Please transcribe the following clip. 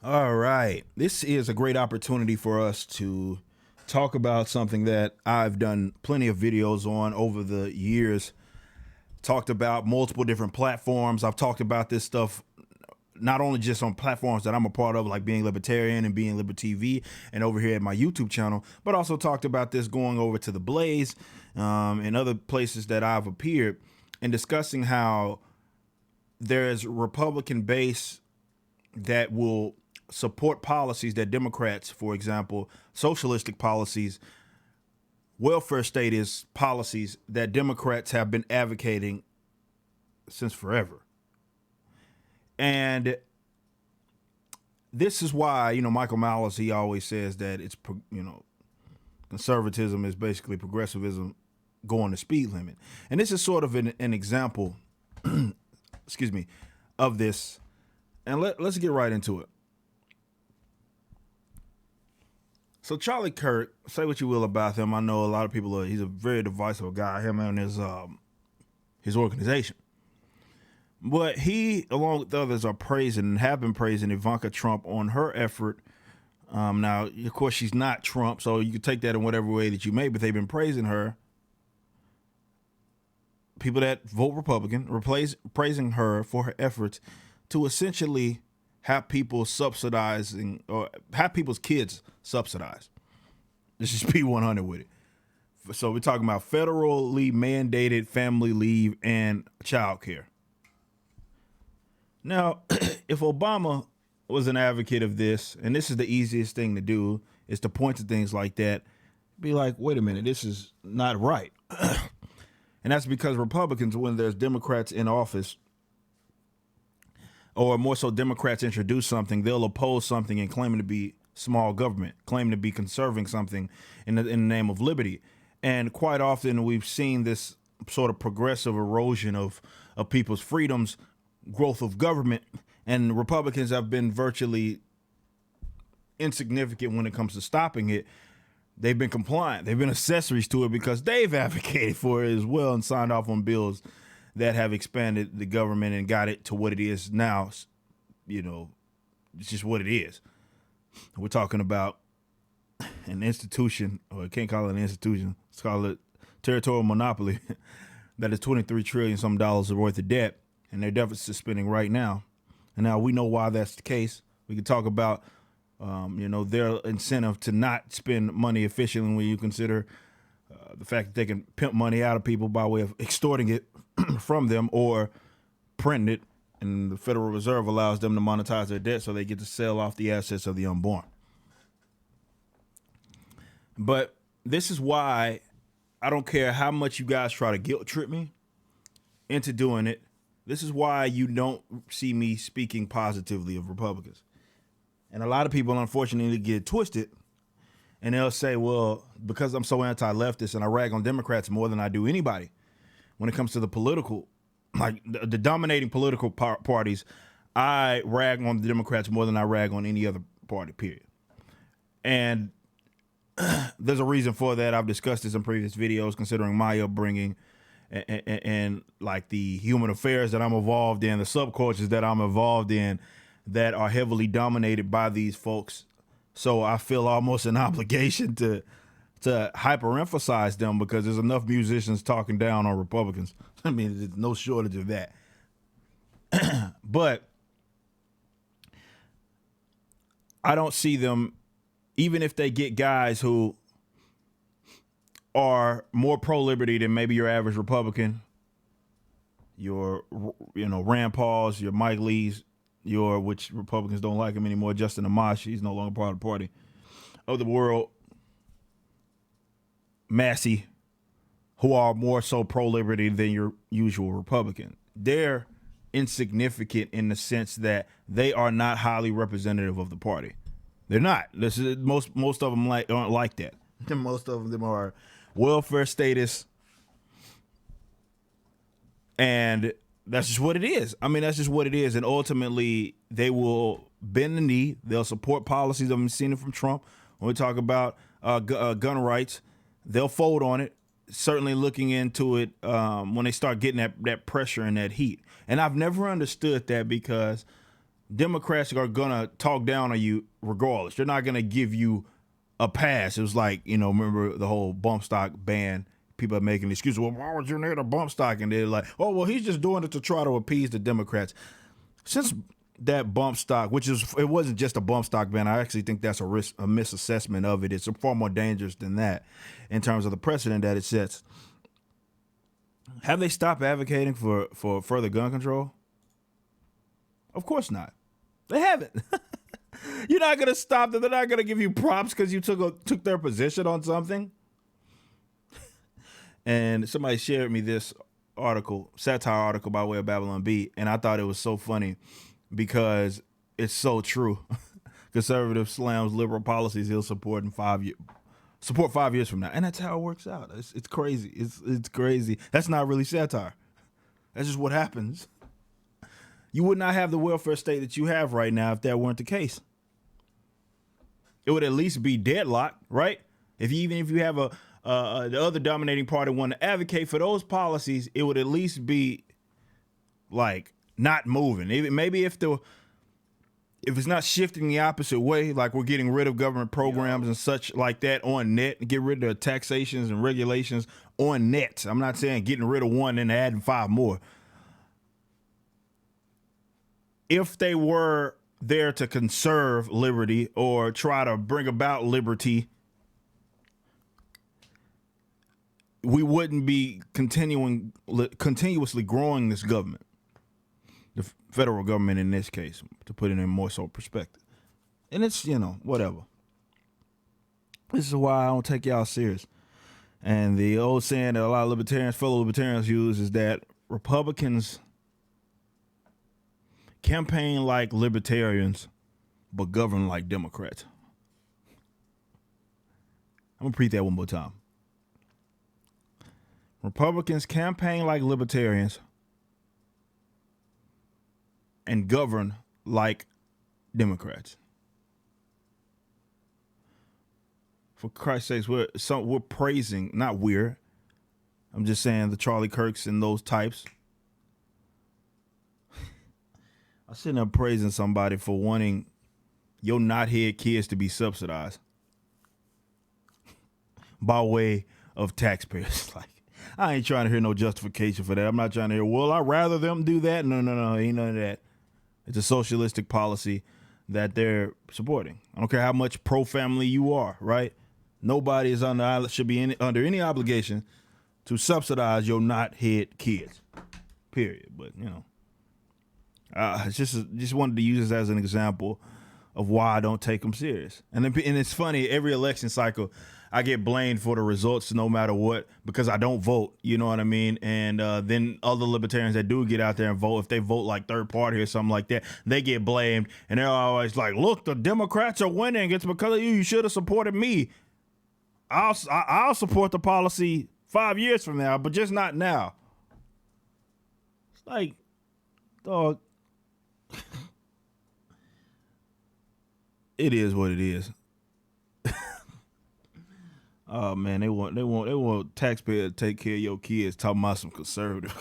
All right. This is a great opportunity for us to talk about something that I've done plenty of videos on over the years. Talked about multiple different platforms. I've talked about this stuff not only just on platforms that I'm a part of, like Being Libertarian and Being Liber TV, and over here at my YouTube channel, but also talked about this going over to the Blaze and other places that I've appeared and discussing how there's Republican base that will support policies that Democrats, for example, socialistic policies, welfare statist policies that Democrats have been advocating since forever. And this is why, Michael Malice, he always says that it's, conservatism is basically progressivism going the speed limit. And this is sort of an example, excuse me, of this. And let's get right into it. So Charlie Kirk, say what you will about him. I know a lot of people he's a very divisive guy, him and his organization. But he, along with others, are praising and have been praising Ivanka Trump on her effort. Now, of course, she's not Trump, so you can take that in whatever way that you may, but they've been praising her. People that vote Republican, praising her for her efforts to essentially have people subsidizing or have people's kids subsidized. Let's just be 100 with it. So we're talking about federally mandated family leave and child care. Now, if Obama was an advocate of this, and this is the easiest thing to do, is to point to things like that, be like, wait a minute, this is not right. And that's because Republicans, when there's Democrats in office, or more so Democrats introduce something, they'll oppose something and claim it to be small government, claim to be conserving something in the name of liberty. And quite often we've seen this sort of progressive erosion of people's freedoms, growth of government, and Republicans have been virtually insignificant when it comes to stopping it. They've been compliant. They've been accessories to it because they've advocated for it as well and signed off on bills that have expanded the government and got it to what it is now. It's just what it is. We're talking about an institution, or I can't call it an institution, let's call it territorial monopoly that is $23 trillion some dollars worth of debt, and their deficit spending right now. And now we know why that's the case. We can talk about their incentive to not spend money efficiently when you consider the fact that they can pimp money out of people by way of extorting it from them or printing it, and the Federal Reserve allows them to monetize their debt so they get to sell off the assets of the unborn. But this is why I don't care how much you guys try to guilt trip me into doing it. This is why you don't see me speaking positively of Republicans. And a lot of people, unfortunately, get twisted, and they'll say, well, because I'm so anti-leftist and I rag on Democrats more than I do anybody when it comes to the political, like the dominating political parties, I rag on the Democrats more than I rag on any other party, period. And there's a reason for that. I've discussed this in previous videos, considering my upbringing and like the human affairs that I'm involved in, the subcultures that I'm involved in that are heavily dominated by these folks. So I feel almost an obligation to hyper-emphasize them because there's enough musicians talking down on Republicans. I mean, there's no shortage of that. But I don't see them, even if they get guys who are more pro-liberty than maybe your average Republican, your, Rand Paul's, your Mike Lee's, which Republicans don't like him anymore, Justin Amash, he's no longer part of the party, of the world, Massey, who are more so pro-liberty than your usual Republican. They're insignificant in the sense that they are not highly representative of the party. They're not. This is most of them aren't like that. Most of them are welfare status, and that's just what it is. I mean, that's just what it is. And ultimately, they will bend the knee. They'll support policies. I've seen it from Trump. When we talk about gun rights, they'll fold on it. Certainly looking into it when they start getting that pressure and that heat. And I've never understood that because Democrats are gonna talk down on you regardless. They're not gonna give you a pass. It was like, remember the whole bump stock ban? People are making excuses. Well, why would you need a bump stock? And they're like, oh, well, he's just doing it to try to appease the Democrats. Since that bump stock, it wasn't just a bump stock ban. I actually think that's a misassessment of it. It's far more dangerous than that in terms of the precedent that it sets. Have they stopped advocating for further gun control? Of course not. They haven't. You're not going to stop them. They're not going to give you props because you took their position on something. And somebody shared me this satire article by way of Babylon Bee, and I thought it was so funny because it's so true. Conservative slams liberal policies he'll support 5 years from now, and that's how it works out. It's crazy. It's crazy. That's not really satire. That's just what happens. You would not have the welfare state that you have right now if that weren't the case. It would at least be deadlocked, right? Even if you have the other dominating party want to advocate for those policies, it would at least be like not moving. Maybe if it's not shifting the opposite way, like we're getting rid of government programs and such like that on net, get rid of taxations and regulations on net. I'm not saying getting rid of one and adding 5 more. If they were there to conserve liberty or try to bring about liberty, we wouldn't be continuously growing this government, the federal government in this case, to put it in more so perspective. And it's, whatever. This is why I don't take y'all serious. And the old saying that a lot of fellow libertarians use is that Republicans campaign like libertarians, but govern like Democrats. I'm going to repeat that one more time. Republicans campaign like libertarians and govern like Democrats. For Christ's sakes, we're praising, not we're, I'm just saying the Charlie Kirks and those types. I'm sitting there praising somebody for wanting your knothead kids to be subsidized by way of taxpayers. Like, I ain't trying to hear no justification for that. I'm not trying to hear, well, I'd rather them do that. No, ain't none of that. It's a socialistic policy that they're supporting. I don't care how much pro-family you are, right? Nobody is should be under any obligation to subsidize your knothead kids, period. But, just wanted to use this as an example of why I don't take them serious. And it's funny, every election cycle, I get blamed for the results no matter what because I don't vote, you know what I mean? And then other libertarians that do get out there and vote, if they vote like third party or something like that, they get blamed. And they're always like, look, the Democrats are winning. It's because of you. You should have supported me. I'll support the policy 5 years from now, but just not now. It's like, dog. It is what it is. Oh man, they want taxpayers to take care of your kids. Talking about some conservative.